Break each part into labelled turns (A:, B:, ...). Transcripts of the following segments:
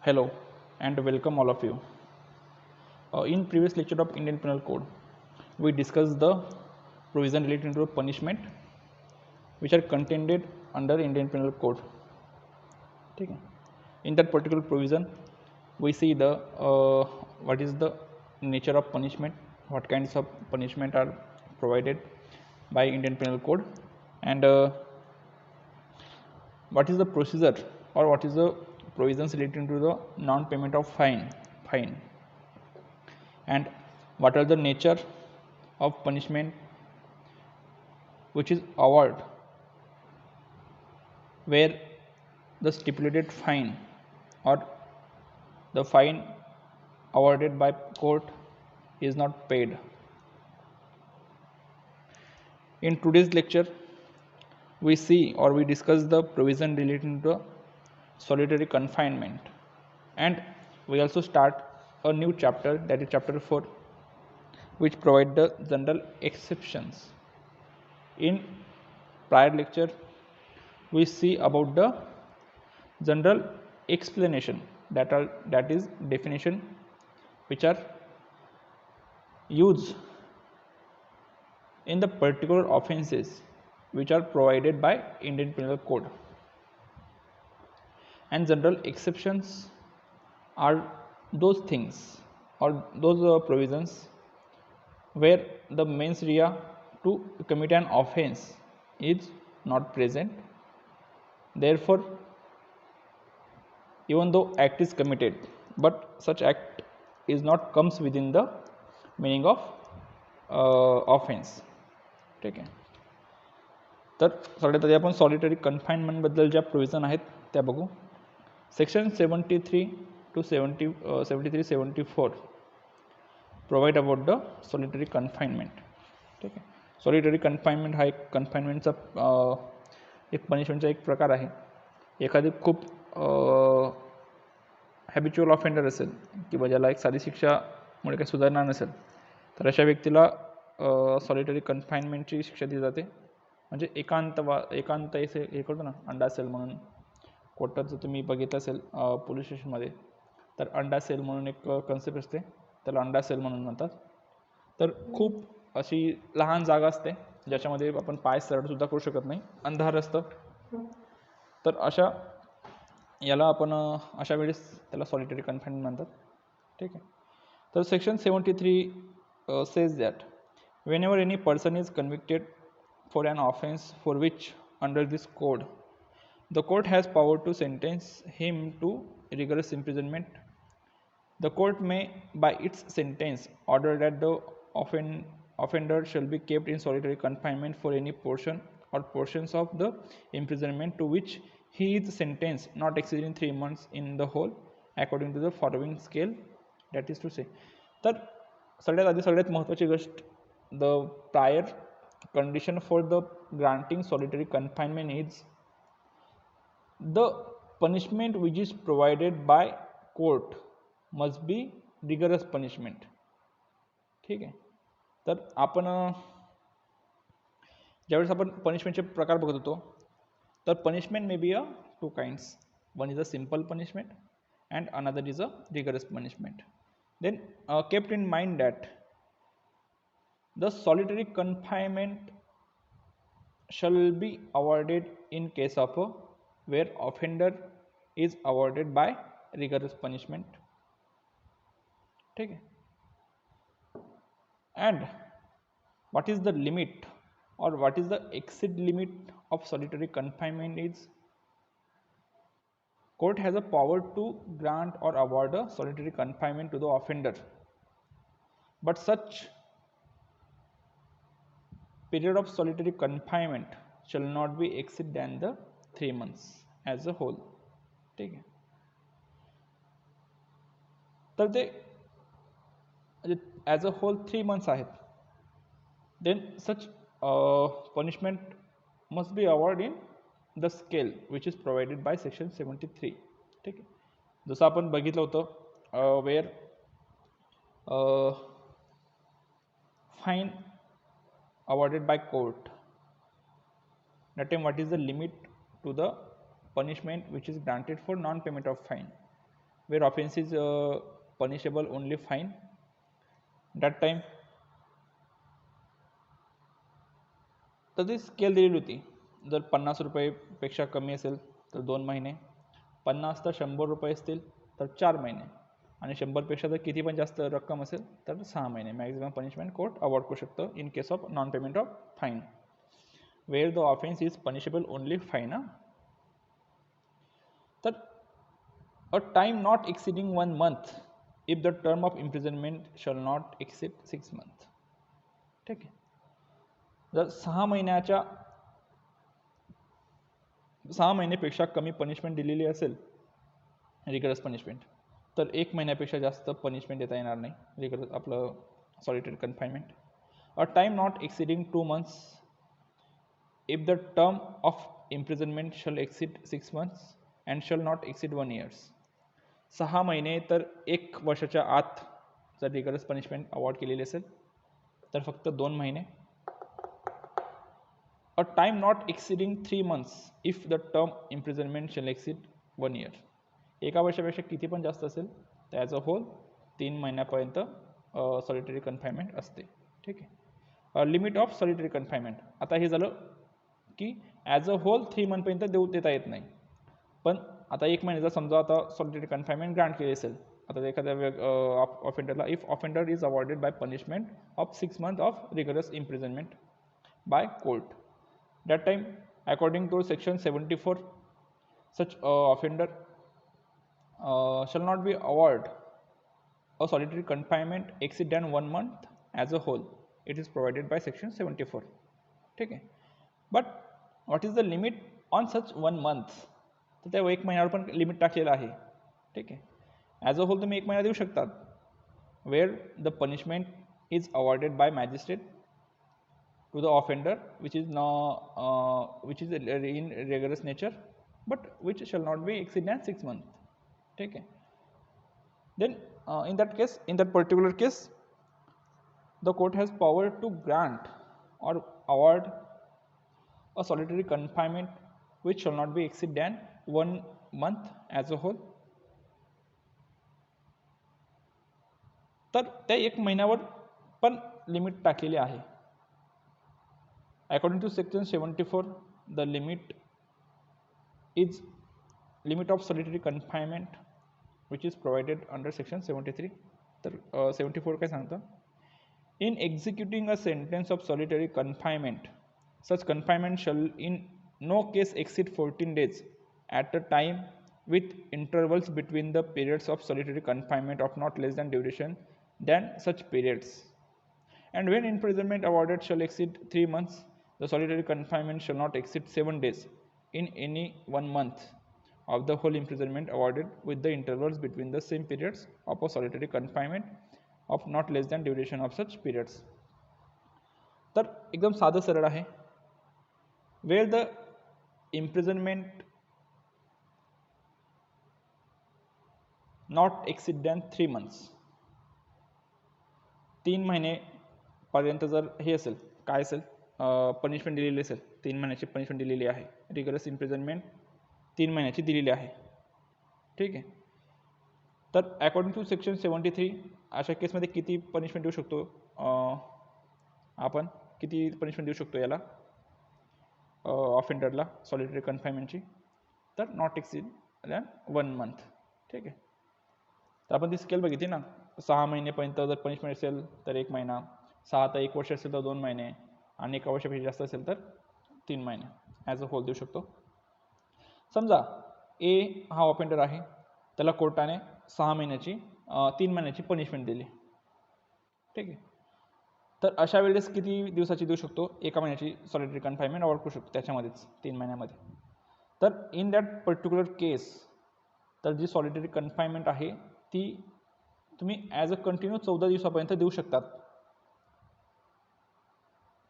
A: Hello and welcome all of you. In previous lecture of Indian Penal Code, we discussed the provision relating to punishment which are contained under Indian Penal Code. Okay. In that particular provision, we see the what is the nature of punishment, what kinds of punishment are provided by Indian Penal Code, and what is the procedure or what is the provisions relating to the non-payment of fine, and what are the nature of punishment which is award where the stipulated fine or the fine awarded by court is not paid. In today's lecture, we see or we discuss the provision relating to solitary confinement, and we also start a new chapter, that is chapter 4, which provide the general exceptions. In prior lecture, we see about the general explanation, that is definition which are used in the particular offenses which are provided by Indian Penal Code. And general exceptions are those things or those provisions where the mens rea to commit an offense is not present. Therefore, even though act is committed, but such act is not comes within the meaning of offense. ठीक आहे. तर सगळ्यात आधी आपण solitary confinement बद्दल ज्या provision आहेत त्या बघू. Section 73 to 74 provide about the solitary confinement. ठीक आहे. सॉलिटरी कन्फाइनमेंट हा एक कन्फाइनमेंटचा एक पनिशमेंटचा एक प्रकार आहे. एखादी खूप हॅबिच्युअल ऑफेंडर असेल किंवा ज्याला एक साधी शिक्षामुळे काही सुधारणा नसेल, तर अशा व्यक्तीला सॉलिटरी कन्फाइनमेंटची शिक्षा दिली जाते. म्हणजे एकांत हे करतो ना, अंडा सेल म्हणून कोर्टात जर तुम्ही बघितलं असेल पोलीस स्टेशनमध्ये, तर अंडा सेल म्हणून एक कन्सेप्ट असते, त्याला अंडा सेल म्हणून म्हणतात. तर खूप अशी लहान जागा असते ज्याच्यामध्ये आपण पाय सरळसुद्धा करू शकत नाही, अंधार असतं. तर याला आपण अशा वेळेस त्याला सॉलिटरी कन्फाइनमेंट म्हणतात. ठीक आहे. तर section 73 says that whenever any person is convicted for an offense for which under this code the court has power to sentence him to rigorous imprisonment, the court may by its sentence order that the offender shall be kept in solitary confinement for any portion or portions of the imprisonment to which he is sentenced, not exceeding 3 months in the whole, according to the following scale, that is to say. तर सगळ्यात आधी सगळ्यात महत्त्वाची गोष्ट, the prior condition for the granting solitary confinement is the punishment which is provided by court must be rigorous punishment. ठीक आहे. तर आपण ज्यावेळेस आपण पनिशमेंटचे प्रकार बघत होतो, तर punishment may be a two kinds. One is a simple punishment and another is a rigorous punishment. Then kept in mind that the solitary confinement shall be awarded in case of where offender is awarded by rigorous punishment. ठीक है. And what is the limit or what is the exceed limit of solitary confinement is court has a power to grant or award a solitary confinement to the offender, but such period of solitary confinement shall not be exceed than the 3 months as a whole. ठीक है. तर ते as a whole 3 months आहेत. Then such punishment must be awarded in the scale which is provided by section 73. ठीक आहे. जसं आपण बघितलं होतं where fine awarded by court, that time what is the limit to the punishment which is granted for non-payment of fine. where offense is punishable only fine. That time तर ती scale दिलेली होती. जर 50 रुपयेपेक्षा कमी असेल तर 2 महिने, 50 तर 100 रुपये असतील तर 4 महिने, आणि 100पेक्षा जर किती पण जास्त रक्कम असेल तर 6 महिने मॅक्झिमम पनिशमेंट कोर्ट अवॉर्ड करू शकतं in case of non payment of fine, where the offence is punishable only fine. तर a time not exceeding 1 month if the term of imprisonment shall not exceed 6 months. ठीक आहे. जर 6 महिन्यापेक्षा कमी punishment दिलेली असेल रिगरस पनिशमेंट, तर 1 महिन्यापेक्षा जास्त पनिशमेंट देता येणार नाही रिगरस आपलं solitary confinement. A time not exceeding 2 months if the term of imprisonment shall exceed 6 months and shall not exceed 1 year. 6 महिने तर 1 वर्षाच्या आत जर रिगरस पनिशमेंट अवॉर्ड केलेली असेल तर फक्त 2 महिने. A time not exceeding 3 months if the term imprisonment shall exceed 1 year. 1 वर्षापेक्षा किती पण जास्त असेल तर ॲज अ होल 3 महिन्यापर्यंत सॉलिटरी कन्फाइनमेंट असते. ठीक आहे. Limit of solitary confinement. आता हे झालं की ॲज अ होल 3 monthपर्यंत देता येत नाही, पण आता 1 महिन्याचा समजा आता सॉलिटरी कन्फाइनमेंट ग्रांट केली असेल, आता एखाद्या ऑफेंडरला, if offender is awarded by punishment of 6 months of rigorous imprisonment by court, that time according to section 74 such offender shall not be awarded a solitary confinement exceed than 1 month as a whole. It is provided by section 74. ठीक आहे. But what is the limit on such 1 month? तर त्या 1 महिन्यावर पण limit टाकलेलं आहे. ठीक आहे. ॲज अ होल तुम्ही 1 महिना देऊ शकतात, where the punishment is awarded by magistrate to the offender which is in rigorous nature but which shall not be exceed than 6 months. Okay. Then in that particular case the court has power to grant or award a solitary confinement which shall not be exceed than 1 month as a whole. तर त्या 1 महिन्यावर पण limit टाकलेली आहे. According to section 74, the limit of solitary confinement which is provided under section 73. तर 74 काय सांगतं? In executing a sentence of solitary confinement, such confinement shall in no case exceed 14 days at a time with intervals between the periods of solitary confinement of not less than duration than such periods. And when imprisonment awarded shall exceed 3 months, the solitary confinement shall not exceed 7 days in any 1 month of the whole imprisonment awarded with the intervals between the same periods of a solitary confinement of not less than duration of such periods. तर एकदम साधं सरळ आहे. Where the imprisonment not exceed than 3 months, 3 महिनेपर्यंत जर हे असेल, काय असेल, पनिशमेंट दिलेली असेल, 3 महिन्याची पनिशमेंट दिलेली आहे, रिगरस इम्प्रिझनमेंट 3 महिन्याची दिलेली आहे. ठीक आहे. तर अकॉर्डिंग टू सेक्शन 73 अशा केसमध्ये किती पनिशमेंट देऊ शकतो, आपण किती पनिशमेंट देऊ शकतो याला ऑफेंडरला सॉलिटरी कन्फाइनमेंटची? तर नॉट एक्सिड दॅन 1 month. ठीक आहे. तर आपण ती स्केल बघितली ना, 6 महिनेपर्यंत जर पनिशमेंट असेल तर 1 महिना, 6 तर 1 वर्ष असेल तर 2 महिने, आणि 1 वर्षापेक्षा जास्त असेल तर 3 महिने ॲज अ होल देऊ शकतो. समजा ए हा ऑफेंडर आहे, त्याला कोर्टाने 6 महिन्याची 3 महिन्याची पनिशमेंट दिली. ठीक आहे. तर अशा वेळेस किती दिवसाची देऊ शकतो? 1 महिन्याची सॉलिटरी कन्फाइनमेंट अवॉर्ड करू शकतो त्याच्यामध्येच 3 महिन्यामध्ये. तर इन दॅट पर्टिक्युलर केस तर जी सॉलिटरी कन्फाइनमेंट आहे ती तुम्ही ॲज अ कंटिन्यू 14 दिवसापर्यंत देऊ शकतात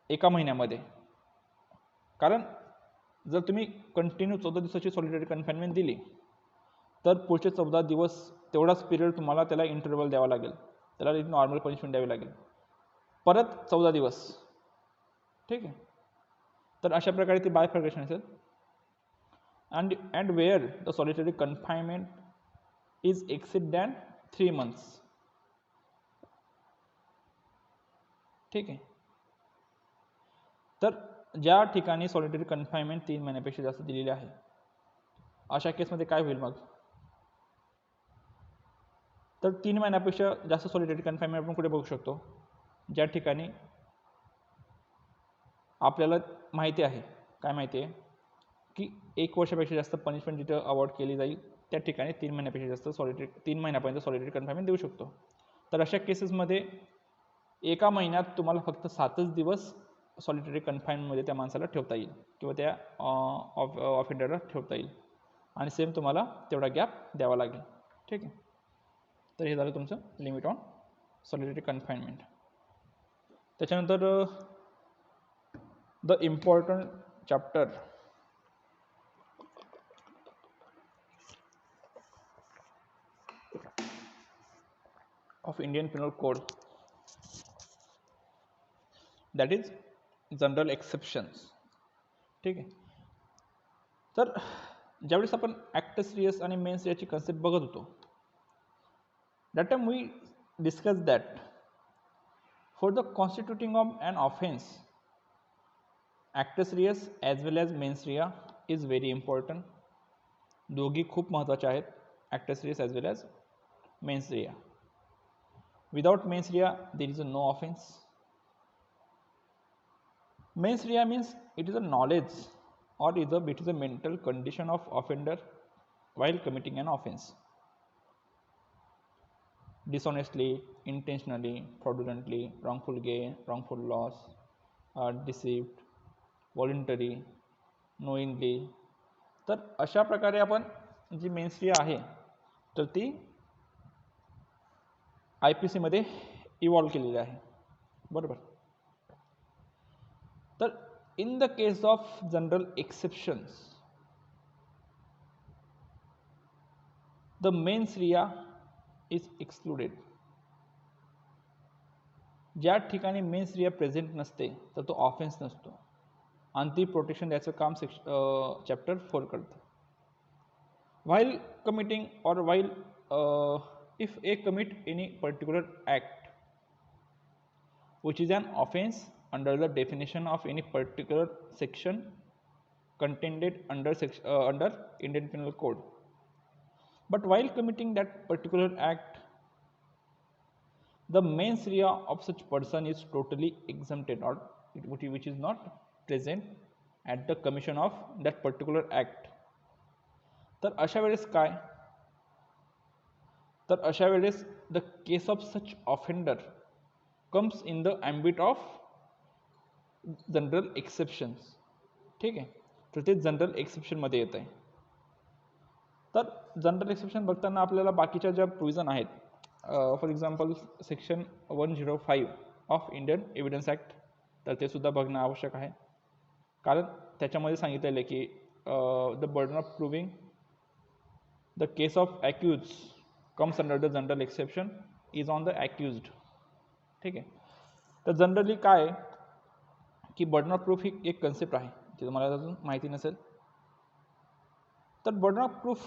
A: 1 महिन्यामध्ये. कारण जर तुम्ही कंटिन्यू 14 दिवसाची सॉलिटरी कन्फाइनमेंट दिली तर पुढचे 14 दिवस तेवढाच पिरियड तुम्हाला त्याला इंटरवल द्यावा लागेल, त्याला नॉर्मल पनिशमेंट द्यावी लागेल, परत 14 दिवस. ठीक आहे. तर अशा प्रकारे ती बायफर्गेशन असेल. And where the solitary confinement is exceed than 3 months. ठीक आहे. तर ज्या ठिकाणी सॉलिटरी कन्फाइनमेंट 3 महिन्यापेक्षा जास्त दिलेली आहे अशा केसमध्ये काय होईल मग? तर 3 महिन्यापेक्षा जास्त सॉलिटरी कन्फाइनमेंट आपण कुठे बघू शकतो? ज्या ठिकाणी आपल्याला माहिती आहे, काय माहिती आहे की 1 वर्षापेक्षा जास्त पनिशमेंट जिथं अवॉर्ड केली जाईल त्या ठिकाणी 3 महिन्यापेक्षा जास्त सॉलिटरी 3 महिन्यापर्यंत सॉलिटरी कन्फाइनमेंट देऊ शकतो. तर अशा केसेसमध्ये एका महिन्यात तुम्हाला फक्त 7च दिवस सॉलिटरी कन्फाइनमध्ये त्या माणसाला ठेवता येईल किंवा त्या ऑफेंडरला ठेवता येईल आणि सेम तुम्हाला तेवढा गॅप द्यावा लागेल. ठीक आहे. तर हे झालं तुमचं लिमिट ऑन सॉलिटरी कन्फाइनमेंट. त्याच्यानंतर the important chapter of Indian Pinal code, that is general exceptions. ठीक आहे. तर ज्यावेळेस आपण ॲक्टस रिअस आणि मेन्स रिअसची कन्सेप्ट बघत होतो, that time we discuss that for the constituting of an offence actus reus as well as mens rea is very important. दोघी खूप महत्त्वाचे आहेत, actus reus as well as mens rea. Without mens rea there is a no offence. Mens rea means it is a knowledge or it is a mental condition of offender while committing an offense. Dishonestly, intentionally, fraudulently, wrongful gain, wrongful loss, deceived, voluntary, knowingly. तर अशा प्रकारे आपण जी men's Riya आहे तर ती IPC मध्ये evolve केलेली आहे. बरोबर. तर in the case of general exceptions, the mens rea is excluded. ज्या ठिकाणी मेन्स रिया प्रेझेंट नसते तर तो ऑफेन्स नसतो आणि ती प्रोटेक्शन द्यायचं काम चॅप्टर 4 करतं. व्हाईल कमिटिंग और while if A commit any particular act which is an offense under the definition of any particular section contained under Indian Penal Code. But while committing that particular act, the mens rea of such person is totally exempted or which is not present at the commission of that particular act. तर अशा वेळेस काय? तर अशा वेळेस the case of such offender comes in the ambit of general exceptions. ठीक आहे. तर ते जनरल एक्सेप्शनमध्ये येत आहे. तर जनरल एक्सेप्शन बघताना आपल्याला बाकीच्या ज्या प्रोविजन आहेत, for example section 105 of Indian evidence act, तर ते सुद्धा बघणं आवश्यक आहे. कारण त्याच्यामध्ये सांगितलेलं आहे की the burden of proving the case of accuse comes under the general exception is on the accused. ठीक आहे. तर जनरली काय की बर्डन ऑफ प्रूफ ही एक कन्सेप्ट आहे जी तुम्हाला अजून माहिती नसेल. तर बर्डन ऑफ प्रूफ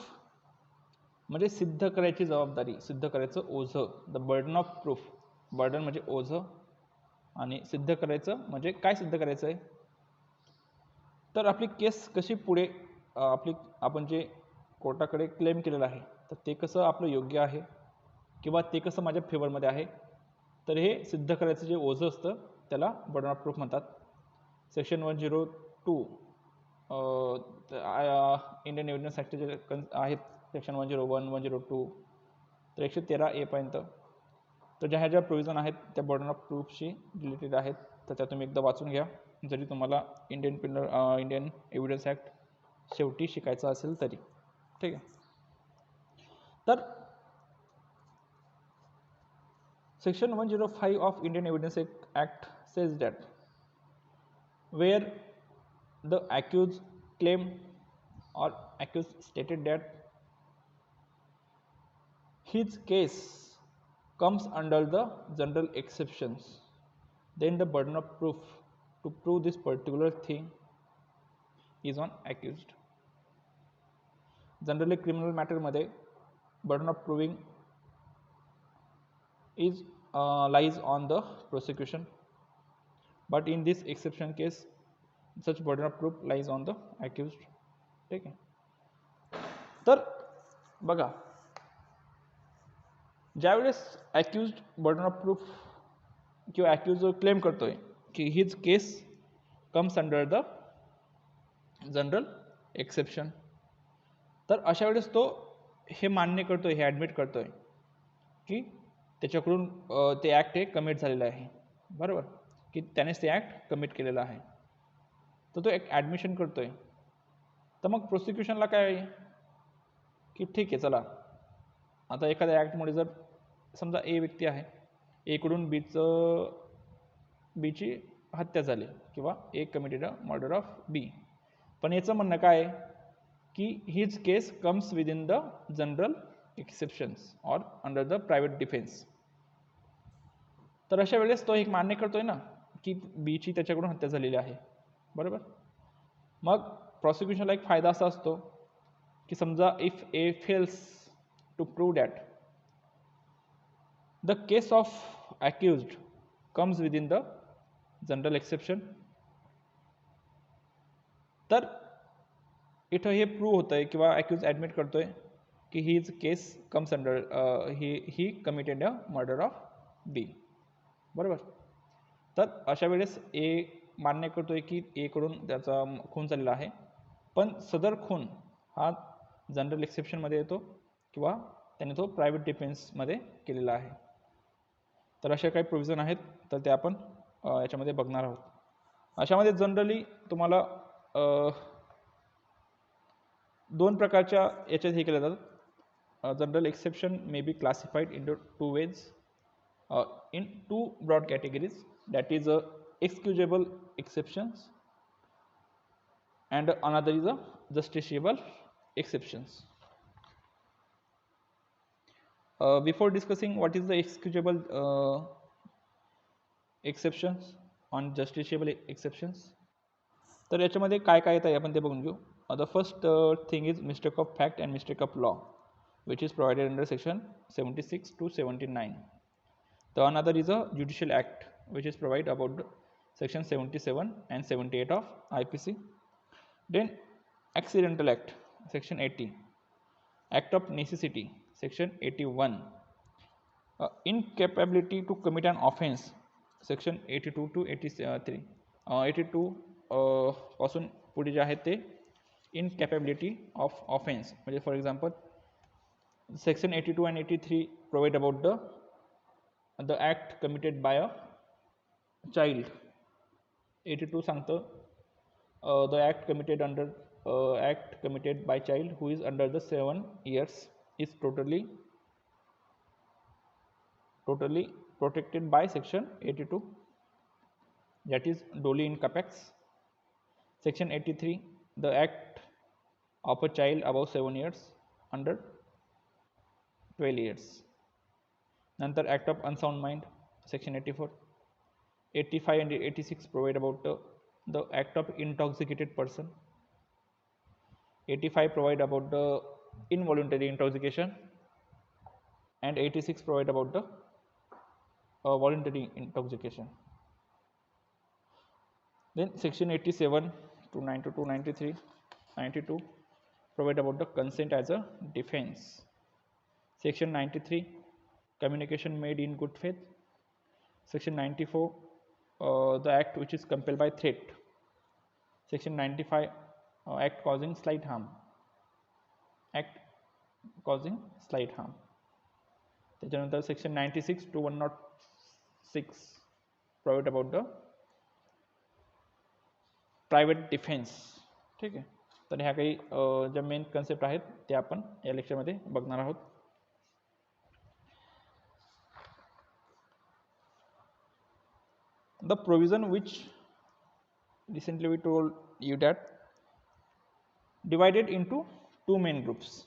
A: म्हणजे सिद्ध करायची जबाबदारी, सिद्ध करायचं ओझं. The burden of proof, burden म्हणजे ओझं आणि सिद्ध करायचं म्हणजे काय सिद्ध करायचं आहे. तर आपली केस कशी पुढे आपण जे कोर्टाकडे क्लेम केलेलं आहे तर ते कसं आपलं योग्य आहे किंवा ते कसं माझ्या फेवरमध्ये आहे, तर हे सिद्ध करायचं जे ओझं असतं त्याला बर्डन ऑफ प्रूफ म्हणतात. सेक्शन 102 इंडियन एव्हिडन्स ॲक्टचे जे आहेत सेक्शन 101, 102 तर 113A पर्यंत, तर ह्या ज्या प्रोविजन आहेत त्या बर्डन ऑफ प्रूफशी रिलेटेड आहेत. तर त्या तुम्ही एकदा वाचून घ्या जरी तुम्हाला इंडियन एव्हिडन्स ॲक्ट शेवटी शिकायचं असेल तरी. ठीक आहे. तर section 105 of Indian evidence act says that where the accused claimed or accused stated that his case comes under the general exceptions, then the burden of proof to prove this particular thing is on accused. Generally criminal मॅटरमध्ये burden of proving is lies on the prosecution, but in this exception case such burden of proof lies on the accused. ठीक आहे. तर बघा, ज्यावेळेस accused burden of proof किंवा accused claim करतोय की his case comes under the general exception, तर अशा वेळेस तो हे मान्य करतोय, हे ॲडमिट करतोय की त्याच्याकडून ते ॲक्ट हे कमिट झालेलं आहे, बरोबर, की त्यानेच ते ॲक्ट कमिट केलेलं आहे. तर तो एक ॲडमिशन करतोय. तर मग प्रोसिक्युशनला काय आहे की ठीक आहे, चला आता एखाद्या ॲक्टमुळे जर समजा ए व्यक्ती आहे, एकडून बीची हत्या झाली किंवा ए कमिटेड अ मर्डर ऑफ बी, पण याचं म्हणणं काय आहे की his case comes within the general exceptions or under the private defence. तर अशा वेळेस तो एक मान्य करतोय ना की बीची त्याच्याकडून हत्या झालेली आहे, बरोबर. मग प्रॉसिक्युशनला एक फायदा असा असतो की समजा if A fails to prove that the case of accused comes within the general exception, तर इथं हे प्रूव्ह होतं आहे किंवा अक्यूज ॲडमिट करतोय की his case comes under he committed a murder of B, बरोबर. तर अशा वेळेस ए मान्य करतोय की एकडून त्याचा खून झालेला आहे, पण सदर खून हा जनरल एक्सेप्शनमध्ये येतो किंवा त्याने तो प्रायव्हेट डिफेन्समध्ये केलेला आहे. तर अशा काही प्रोव्हिजन आहेत, तर ते आपण याच्यामध्ये बघणार आहोत. अशामध्ये जनरली तुम्हाला दोन प्रकारच्या याच्यात हे केलं जातं. General exception may be classified in two ways, in two broad categories, that is excusable exceptions and another is a justiciable exceptions. Before discussing what is the excusable exceptions and justiciable exceptions, तर याच्यामध्ये काय काय येतं आपण ते बघून घेऊ. The first thing is mistake of fact and mistake of law, which is provided under section 76 to 79. The another is a judicial act, which is provided about section 77 and 78 of IPC. Then accidental act, section 80. Act of necessity, section 81. Incapability to commit an offense, section 82 to 83. 82 पासून पुढे जे आहे ते incapability of offense, म्हणजे for example section 82 and 83 provide about the act committed by a child. 82 सांगतं the act committed by child who is under the 7 years is totally protected by section 82, that is doli in capex. Section 83, the act of a child above 7 years under 12 years. नंतर act of unsound mind, section 84. 85 and 86 provide about the act of intoxicated person. 85 provide about the involuntary intoxication and 86 provide about the voluntary intoxication. Then section 87 to 92, 93, 92 provide about the consent as a defense. Section 93, communication made in good faith. Section 94, the act which is compelled by threat. Section 95, act causing slight harm. त्याच्यानंतर section 96 to 106 provide about the private defense. ठीक आहे. तर ह्या काही ज्या main concept आहेत ते आपण या लेक्चरमध्ये बघणार आहोत. The provision which recently we told you that divided into two main groups.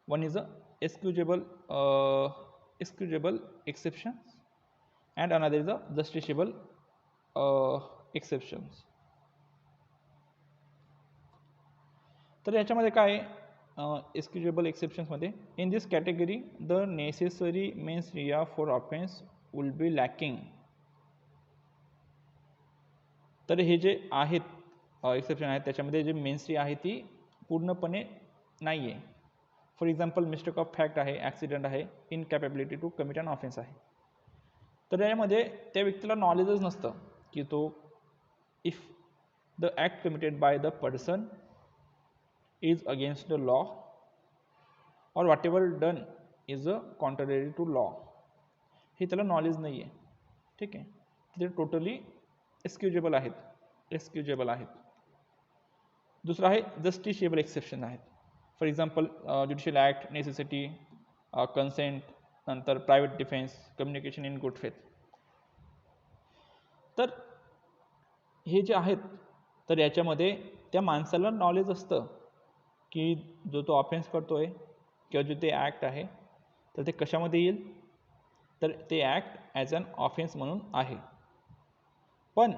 A: One is a excusable exceptions and another is a justiciable exceptions. तर याच्यामध्ये काय एक्सक्युजेबल एक्सेप्शन्समध्ये in this category the necessary mens rea for offence will be lacking. तर हे जे आहेत exception आहेत त्याच्यामध्ये जे मेन्स रिया आहे ती पूर्णपणे नाही आहे. For example mistake of fact आहे, ॲक्सिडेंट आहे, incapability to commit an offence आहे. तर यामध्ये त्या व्यक्तीला नॉलेजच नसतं की तो if the act committed by the person is against the law or whatever done is a contrary to law, हे त्याला नॉलेज नाही आहे. ठीक आहे, ते टोटली एक्सक्युजेबल आहेत. दुसरं आहे जस्टिशिएबल एक्सेप्शन आहेत. For example judicial act, necessity, consent, नंतर private defence, communication in good faith. तर हे जे आहेत तर याच्यामध्ये त्या माणसाला नॉलेज असतं की जो तो ऑफेन्स करतोय किंवा जो ते ॲक्ट आहे तर ते कशामध्ये येईल, तर ते ॲक्ट ॲज अन ऑफेन्स म्हणून आहे. पण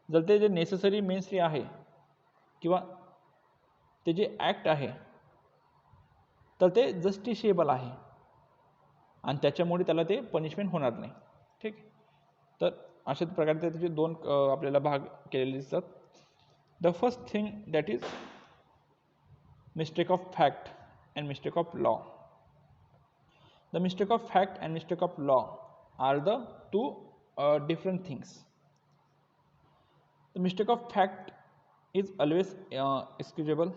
A: जर ते जे नेसेसरी मेन्स आहे किंवा ते जे ॲक्ट आहे तर ते जस्टिशिएबल आहे आणि त्याच्यामुळे त्याला ते पनिशमेंट होणार नाही. ठीक, तर अशाच प्रकारे त्याचे दोन आपल्याला भाग केलेले दिसतात. The first thing that is mistake of fact and mistake of law. The mistake of fact and mistake of law are the two different things. The mistake of fact is always excusable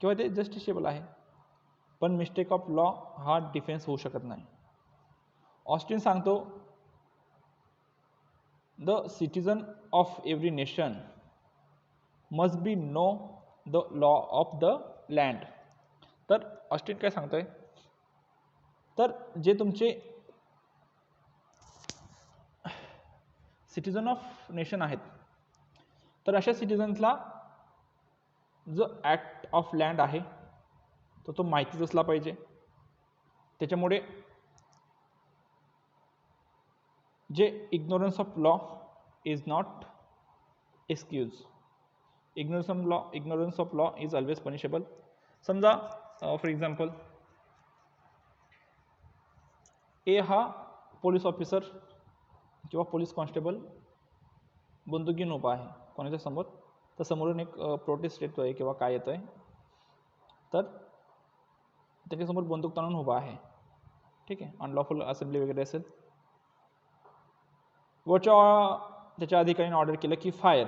A: किंवा ते justiciable आहे, पण mistake of law हा defence होऊ शकत नाही. Austin सांगतो the citizen of every nation must be know the law of the land. तर ऑस्टिन काय सांगतोय, तर जे तुमचे सिटीजन ऑफ नेशन आहेत तर अशा सिटीजन्सला जो ॲक्ट ऑफ लँड आहे तर तो माहितीच असला पाहिजे. त्याच्यामुळे जे ignorance of law is not excuse. Ignorance of law is always punishable. समजा फॉर एक्झाम्पल ए हा पोलीस ऑफिसर किंवा पोलीस कॉन्स्टेबल बंदूक घेऊन उभा आहे कोणाच्या समोर, तर समोरून एक प्रोटेस्ट येतो आहे किंवा काय येतो आहे तर त्याच्यासमोर बंदूक ताणून उभा आहे. ठीक आहे, अनलॉफुल असेंब्ली वगैरे असेल. वरच्या त्याच्या अधिकाऱ्याने ऑर्डर केलं की फायर.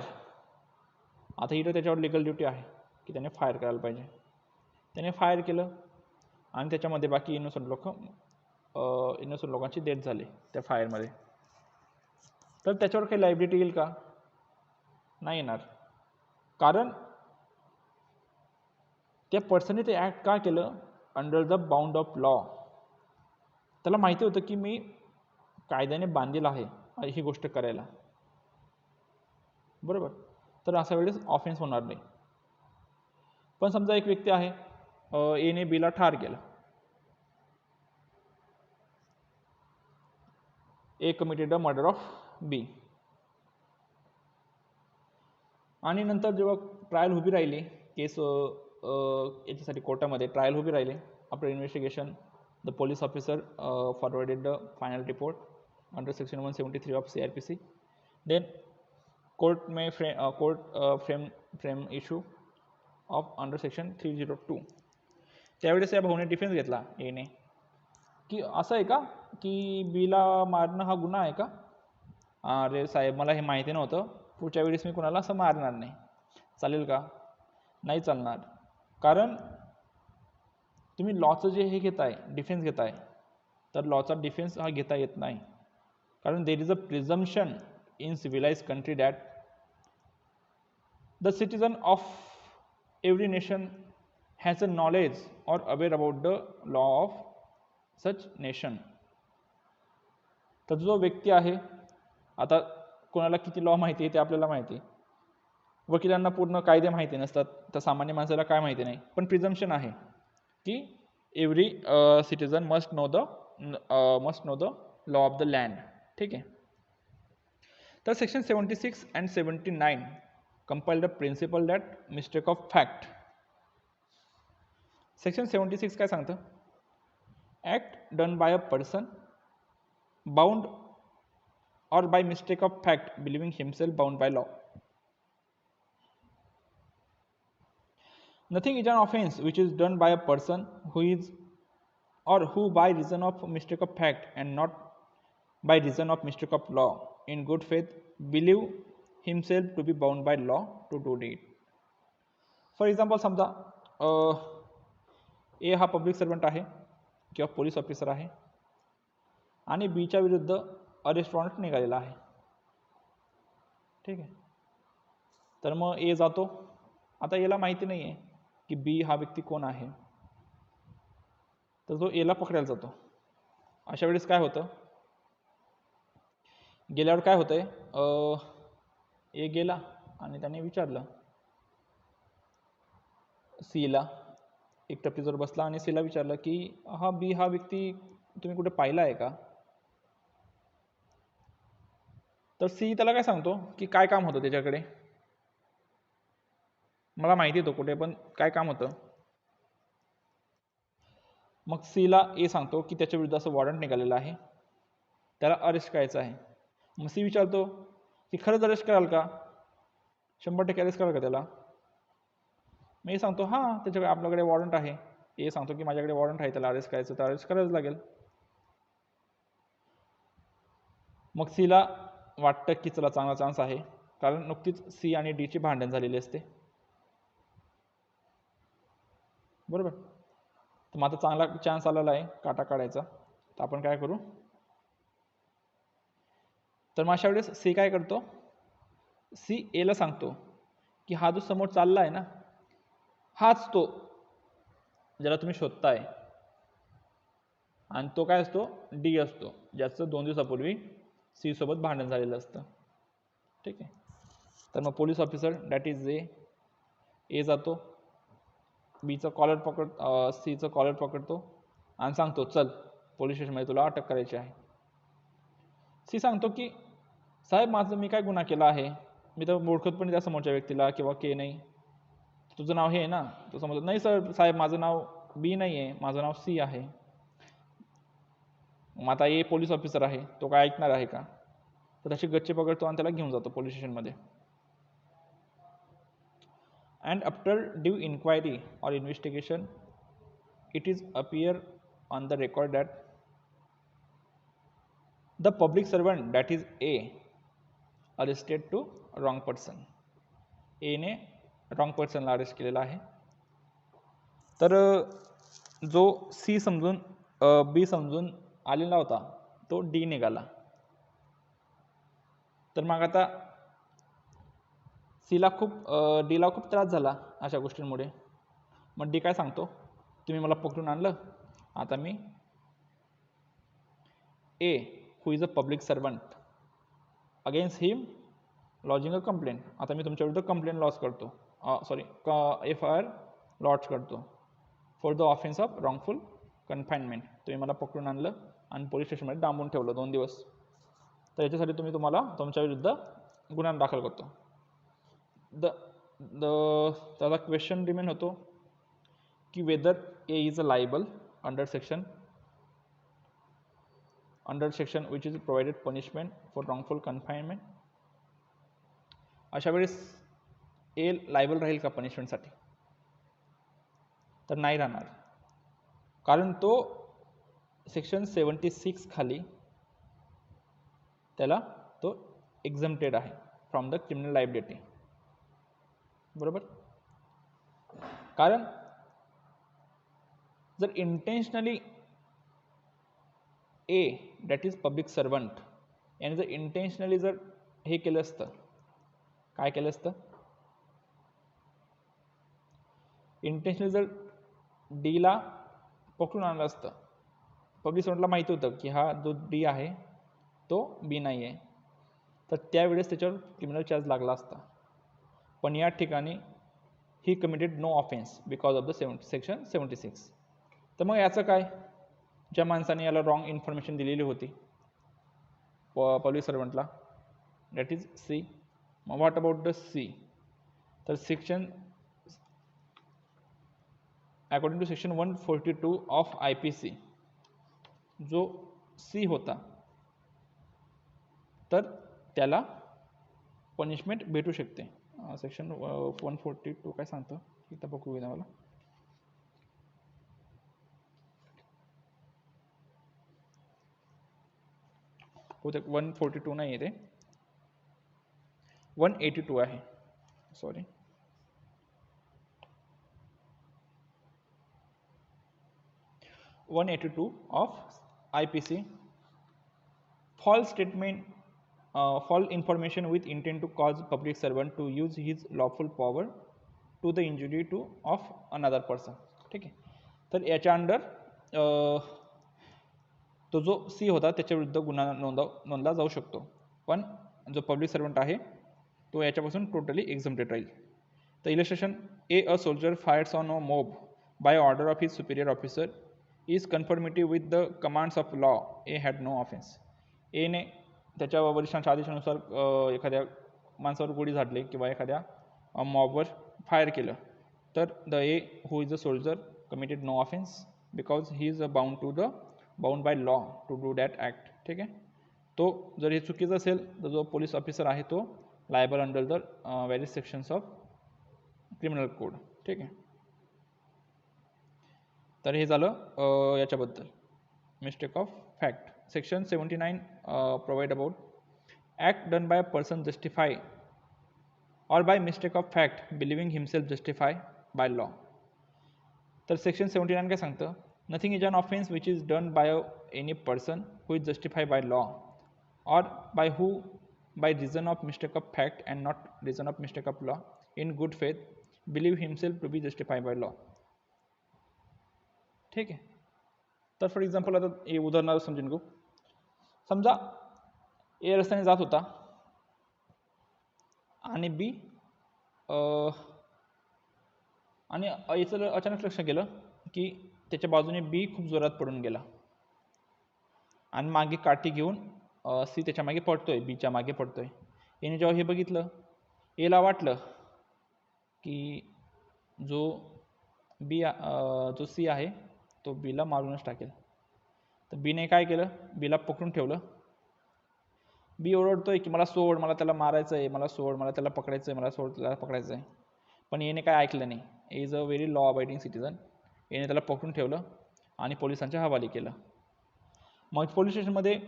A: आता इथं त्याच्यावर लिगल ड्युटी आहे की त्याने फायर करायला पाहिजे. त्याने फायर केलं आणि त्याच्यामध्ये बाकी इनोसंट लोकांची डेथ झाली त्या फायरमध्ये, तर त्याच्यावर काही लायबिलिटी येईल का? नाही येणार. कारण त्या पर्सनने ते ॲक्ट का केलं, under the bound of law. त्याला माहिती होतं की मी कायद्याने बांधील आहे ही गोष्ट करायला, बरोबर. तर अशा वेळेस ऑफेन्स होणार नाही. पण समजा एक व्यक्ती आहे एने बीला ठार केलं, ए कमिटेड द मर्डर ऑफ बी, आणि नंतर जेव्हा ट्रायल उभी राहिली केस याच्यासाठी कोर्टामध्ये ट्रायल उभी राहिली, after investigation the police officer forwarded the final report under section 173 of CRPC. Then court may frame issue of under section 302. त्यावेळेस या भाऊने डिफेन्स घेतला एने की असं आहे का की बीला मारणं हा गुन्हा आहे का? अरे साहेब, मला हे माहिती नव्हतं, पुढच्या वेळेस मी कुणाला असं मारणार नाही. चालेल का? नाही चालणार. कारण तुम्ही लॉचं जे हे घेताय, डिफेन्स घेताय, तर लॉचा डिफेन्स हा घेता येत नाही. कारण there is a presumption in civilise country that the citizen of every nation has a knowledge or aware about the law of such nation. तर जो व्यक्ती आहे, आता कोणाला किती लॉ माहिती आहे ते आपल्याला माहिती आहे, वकिलांना पूर्ण कायदे माहिती नसतात, तर सामान्य माणसाला काय माहिती नाही. पण प्रिझम्पशन आहे की every citizen must know the law of the land. ठीक आहे. तर section 76 and 79 compile the principle that mistake of fact section 76 काय सांगतं? Act done by a person bound or by mistake of fact believing himself bound by law. Nothing is an offense which is done by a person who is or who by reason of mistake of fact and not by reason of mistake of law in good faith believe himself to be bound by law to do it. For example समजा ए हा public servant आहे किंवा police officer आहे आणि बीच्या विरुद्ध arrest warrant निघालेला आहे. ठीक आहे. तर मग ए जातो. आता एला माहिती नाही आहे की बी हा व्यक्ती कोण आहे, तर तो एला पकडायला जातो. अशा वेळेस काय होतं? गेल्यावर काय होतंय? ए गेला आणि त्याने विचारलं सीला, एक टपरीजवळ बसला आणि सीला विचारलं की हा बी हा व्यक्ती तुम्ही कुठे पाहिला आहे का? तर सी त्याला काय सांगतो की काय काम होतं त्याच्याकडे, मला माहिती तो कुठे, पण काय काम होतं. मग सीला ए सांगतो की त्याच्या विरुद्ध असं वॉरंट निघालेलं आहे, त्याला अरेस्ट करायचं आहे. मग सी विचारतो की खरंच अरेस्ट कराल का, 100% अरेस्ट कराल का त्याला? मी सांगतो हां त्याच्याकडे आपल्याकडे वॉरंट आहे. ए सांगतो की माझ्याकडे वॉरंट आहे, त्याला अरेस्ट करायचं तर अरेस्ट करायच लागेल. मग सीला वाटतं की चला चांगला चान्स आहे, कारण नुकतीच सी आणि डीची भांडण झालेली असते. बरोबर. तर मग आता चांगला चान्स आलेला आहे काटा काढायचा, तर आपण काय करू? तर मग अशा वेळेस सी काय करतो? सी एला सांगतो की हा जो समोर चालला आहे ना, हाच तो ज्याला तुम्ही शोधताय, आणि तो काय असतो? डी असतो, ज्याचं 2 दिवसापूर्वी सी सोबत भांडण झालेलं असतं. ठीक आहे. तर मग police officer that is a जातो, बीचं कॉलर सीचं कॉलर पकडतो आणि सांगतो चल पोलीस स्टेशनमध्ये तुला अटक करायची आहे. सी सांगतो की साहेब मी काय गुन्हा केला आहे, मी तर ओळखत पण त्या समोरच्या व्यक्तीला किंवा के नाही, तुझं नाव हे आहे ना. तो समजतो नाही सर साहेब माझं नाव बी नाही आहे, माझं नाव सी आहे. मग आता ए पोलीस ऑफिसर आहे, तो काय ऐकणार आहे का? तर त्याची गच्ची पकडतो आणि त्याला घेऊन जातो पोलीस स्टेशनमध्ये. And after due inquiry or investigation, it is appear on the record that the public servant that is A arrested to wrong person. A ने wrong person ला अरेस्ट केलेला आहे. तर जो सी समजून बी समजून आलेला होता तो डी निघाला. तर मग आता सीला डीला खूप त्रास झाला अशा गोष्टींमुळे. मग डी काय सांगतो, तुम्ही मला पकडून आणलं, आता मी A who is a public servant against him lodging a complaint, आता मी तुमच्या विरुद्ध कंप्लेंट लॉज करतो, FIR लॉज करतो for the offence of wrongful confinement. तुम्ही मला पकडून आणलं आणि पोलीस स्टेशनमध्ये डांबून ठेवलं 2 दिवस, तर याच्यासाठी तुम्हाला तुमच्या विरुद्ध गुन्हा दाखल करतो. त्याचा क्वेश्चन रिमेन होतो की whether A is a liable under section which is provided punishment for wrongful confinement. अशा वेळेस ए लायबल राहील का पनिशमेंटसाठी? तर नाही राहणार, कारण तो सेक्शन 76 खाली त्याला तो एक्झम्प्टेड आहे फ्रॉम द क्रिमिनल लायबिलिटी. बरोबर. कारण जर intentionally A that is public servant याने जर इंटेन्शनली जर हे केलं असतं, काय केलं असतं? इंटेन्शनली जर डीला पकडून आणलं असतं, पब्लिक सर्वंटला माहिती होतं की हा जो डी आहे तो बी नाही आहे, तर त्यावेळेस त्याच्यावर क्रिमिनल चार्ज लागला असता. पण या ठिकाणी he committed no offence because of the section 76. तर मग याचं काय? ज्या माणसाने याला रॉंग इन्फॉर्मेशन दिलेली होती पब्लिक सर्वंटला, दॅट इज सी. मग व्हॉट अबाउट द सी? तर section according to section 142 of IPC जो सी होता तर त्याला पनिशमेंट भेटू शकते. सेक्शन 142 काय सांगतं इथं बघूया मला. होते 142 नाही आहे ते 182 आहे, sorry. of IPC, false statement, false information with intent to cause public servant to use his lawful power to the injury to of another person. ठीक आहे. तर याच्या अंडर तो जो सी होता त्याच्या विरुद्ध गुन्हा नोंदला जाऊ शकतो, पण जो पब्लिक सर्वंट आहे तो याच्यापासून टोटली एक्झम्प्टेड राहील. तर illustration a soldier fires on a mob by order of his superior officer is conformity with the commands of law. A had no offence. एने त्याच्या वरिष्ठांच्या आदेशानुसार एखाद्या माणसावर गोळी झाडली किंवा एखाद्या मॉबवर फायर केलं तर the A who is a soldier committed no offence because he is bound by law to do that act. ठीक आहे. तो जर हे चुकीचं असेल तर जो पोलीस ऑफिसर आहे तो liable under the various sections of criminal code. ठीक आहे. तर हे झालं याच्याबद्दल mistake of fact. Section 79 provide about act done by a person justify or by mistake of fact believing himself justify by law. तर section 79 काय सांगतं, nothing is an offence which is done by any person who is justify by law or by who by reason of mistake of fact and not reason of mistake of law in good faith believe himself to be justify by law. ठीक आहे. तर for example आता हे उदाहरण समजून घेऊ. समजा ए रस्त्याने जात होता आणि बी आणि याचं अचानक लक्ष गेलं की त्याच्या बाजूने बी खूप जोरात पडून गेला आणि मागे काठी घेऊन सी त्याच्या मागे पडतोय, बीच्या मागे पडतोय. याने जेव्हा हे बघितलं एला वाटलं की जो सी आहे तो बीला मारूनच टाकेल. तर बीने काय केलं, बीला पकडून ठेवलं. बी ओरडतोय की मला सोड, मला त्याला मारायचं आहे, मला सोड, मला त्याला पकडायचं आहे, मला सोड, त्याला पकडायचं आहे. पण याने काय ऐकलं नाही. A is a very law abiding citizen. याने त्याला पकडून ठेवलं आणि पोलिसांच्या हवाली केलं. मग पोलीस स्टेशनमध्ये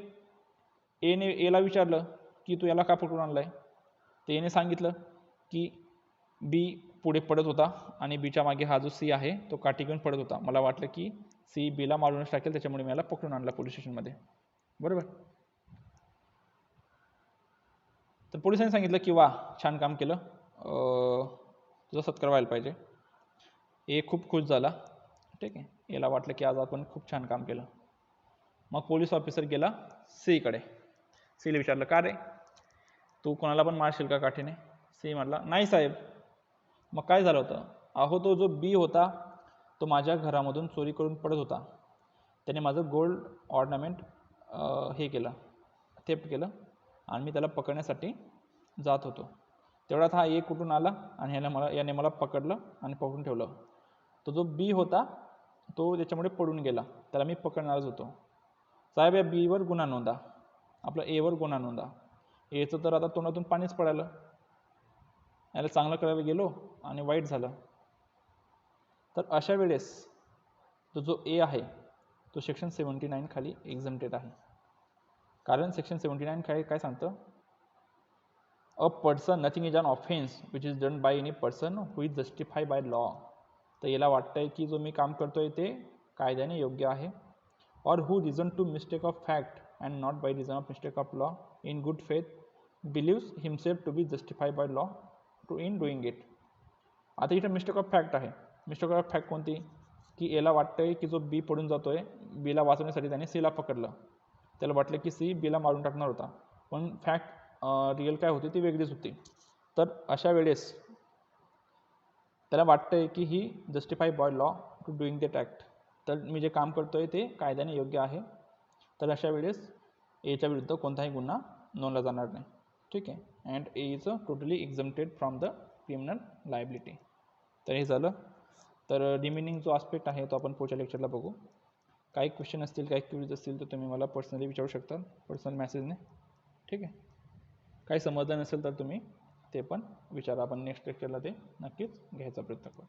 A: एला विचारलं की तू याला का पकडून आणलाय. तर याने सांगितलं की बी पुढे पडत होता आणि बीच्या मागे हा जो सी आहे तो काठी घेऊन पडत होता. मला वाटलं की सी बीला मारूनच टाकेल, त्याच्यामुळे मी याला पकडून आणला पोलीस स्टेशनमध्ये. बरोबर. तर पोलिसांनी सांगितलं की वा छान काम केलं, तुझा सत्कार व्हायला पाहिजे. ए खूप खुश झाला. ठीक आहे. याला वाटलं की आज आपण खूप छान काम केलं. मग पोलीस ऑफिसर गेला सीकडे. सीला विचारलं का रे तू कोणाला पण मारशील का काठीने. सी म्हटला नाही साहेब. मग काय झालं होतं, अहो तो जो बी होता तो माझ्या घरामधून चोरी करून पडत होता. त्याने माझं गोल्ड ऑर्नामेंट हे केलं, थेफ्ट केलं आणि मी त्याला पकडण्यासाठी जात होतो. तेवढ्यात हा ए कुठून आला आणि याने मला पकडलं आणि पकडून ठेवलं. तो जो बी होता तो त्याच्यामुळे पडून गेला, त्याला मी पकडणारच होतो. साहेब या बीवर गुन्हा नोंदा, आपलं एवर गुन्हा नोंदा. एचं तर आता तोंडातून पाणीच पडायलं. याला चांगलं करायला गेलो आणि वाईट झालं. तर अशा वेळेस तो जो ए आहे तो सेक्शन 79 खाली एक्झम्प्टेड आहे. कारण सेक्शन 79 खाली काय सांगतं, a person nothing is an offence which is done by any person who is justify by law. तर याला वाटतंय की जो मी काम करतोय ते कायद्याने योग्य आहे. Or who reason to mistake of fact and not by reason of mistake of law in good faith believes himself to be justify by law to in doing it. आता इथं मिस्टेक ऑफ फॅक्ट आहे. Mistake of fact कोणती, की याला वाटतंय की जो बी पडून जातोय, बीला वाचवण्यासाठी त्याने सीला पकडलं. त्याला वाटलं की सी बीला मारून टाकणार होता, पण फॅक्ट रिअल काय होती ती वेगळीच होती. तर अशा वेळेस त्याला वाटतंय की he justify by law to doing that act. तर मी जे काम करतोय ते कायद्याने योग्य आहे. तर अशा वेळेस एच्या विरुद्ध कोणताही गुन्हा नोंदला जाणार नाही. ठीक आहे. And A is totally exempted from the criminal liability. तर हे झालं. तर रिमेनिंग जो आस्पेक्ट आहे तो आपण पुढच्या लेक्चरला बघू. काही क्वेश्चन असतील, काही क्वेरीज असतील तर तुम्ही मला पर्सनली विचारू शकता, पर्सनल मेसेजने. ठीक आहे. काही समजलं नसेल तर तुम्ही ते पण विचारा. आपण नेक्स्ट लेक्चरला ते नक्कीच घ्यायचा प्रयत्न करू.